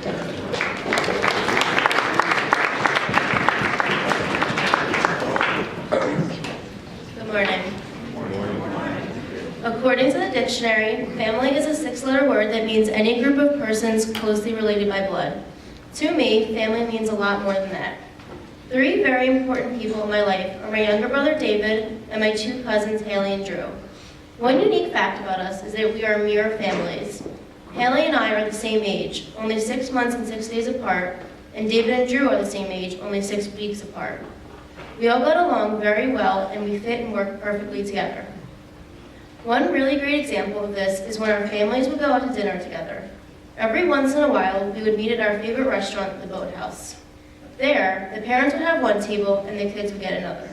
Good morning. According to the dictionary, family is a six-letter word that means any group of persons closely related by blood. To me, family means a lot more than that. Three very important people in my life are my younger brother David and my two cousins Haley and Drew. One unique fact about us is that we are mirror families. Haley and I are the same age, only 6 months and 6 days apart, and David and Drew are the same age, only 6 weeks apart. We all got along very well, and we fit and work perfectly together. One really great example of this is when our families would go out to dinner together. Every once in a while, we would meet at our favorite restaurant, the Boathouse. There, the parents would have one table and the kids would get another.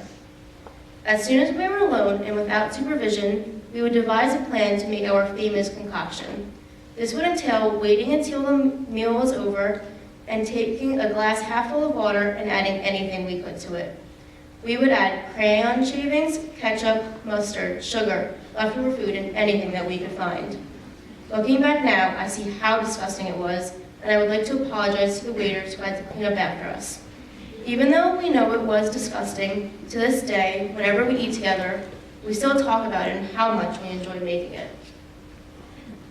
As soon as we were alone and without supervision, we would devise a plan to make our famous concoction. This would entail waiting until the meal was over and taking a glass half full of water and adding anything we could to it. We would add crayon shavings, ketchup, mustard, sugar, leftover food, and anything that we could find. Looking back now, I see how disgusting it was, and I would like to apologize to the waiters who had to clean up after us. Even though we know it was disgusting, to this day, whenever we eat together, we still talk about it and how much we enjoy making it.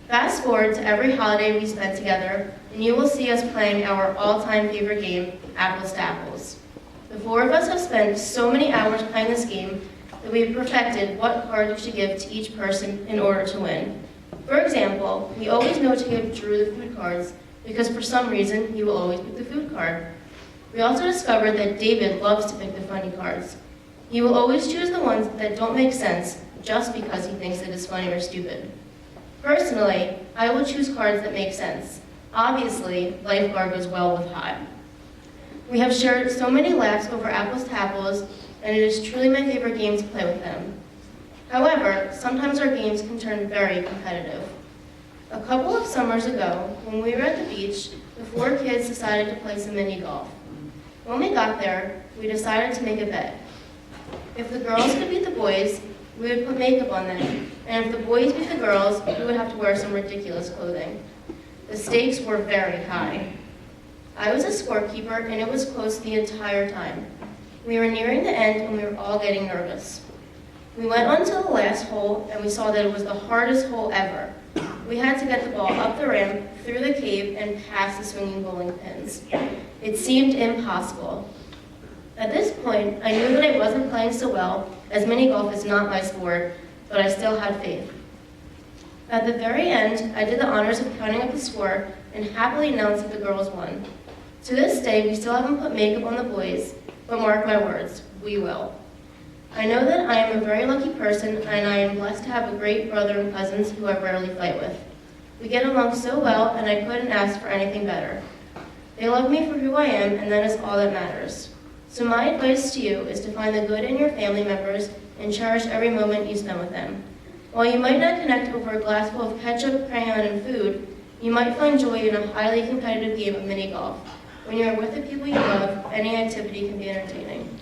Fast forward to every holiday we spent together, and you will see us playing our all-time favorite game, Apples to Apples. The four of us have spent so many hours playing this game that we have perfected what card we should give to each person in order to win. For example, we always know to give Drew the food cards because for some reason he will always pick the food card. We also discovered that David loves to pick the funny cards. He will always choose the ones that don't make sense just because he thinks it is funny or stupid. Personally, I will choose cards that make sense. Obviously, lifeguard goes well with hot. We have shared so many laughs over Apples to Apples, and it is truly my favorite game to play with them. However, sometimes our games can turn very competitive. A couple of summers ago, when we were at the beach, the four kids decided to play some mini golf. When we got there, we decided to make a bet. If the girls could beat the boys, we would put makeup on them, and if the boys beat the girls, we would have to wear some ridiculous clothing. The stakes were very high. I was a scorekeeper, and it was close the entire time. We were nearing the end, and we were all getting nervous. We went on to the last hole, and we saw that it was the hardest hole ever. We had to get the ball up the ramp, through the cave, and past the swinging bowling pins. It seemed impossible. At this point, I knew that I wasn't playing so well, as mini golf is not my sport, but I still had faith. At the very end, I did the honors of counting up the score and happily announced that the girls won. To this day, we still haven't put makeup on the boys, but mark my words, we will. I know that I am a very lucky person, and I am blessed to have a great brother and cousins who I rarely fight with. We get along so well, and I couldn't ask for anything better. They love me for who I am, and that is all that matters. So my advice to you is to find the good in your family members and cherish every moment you spend with them. While you might not connect over a glass full of ketchup, crayon, and food, you might find joy in a highly competitive game of mini golf. When you are with the people you love, any activity can be entertaining.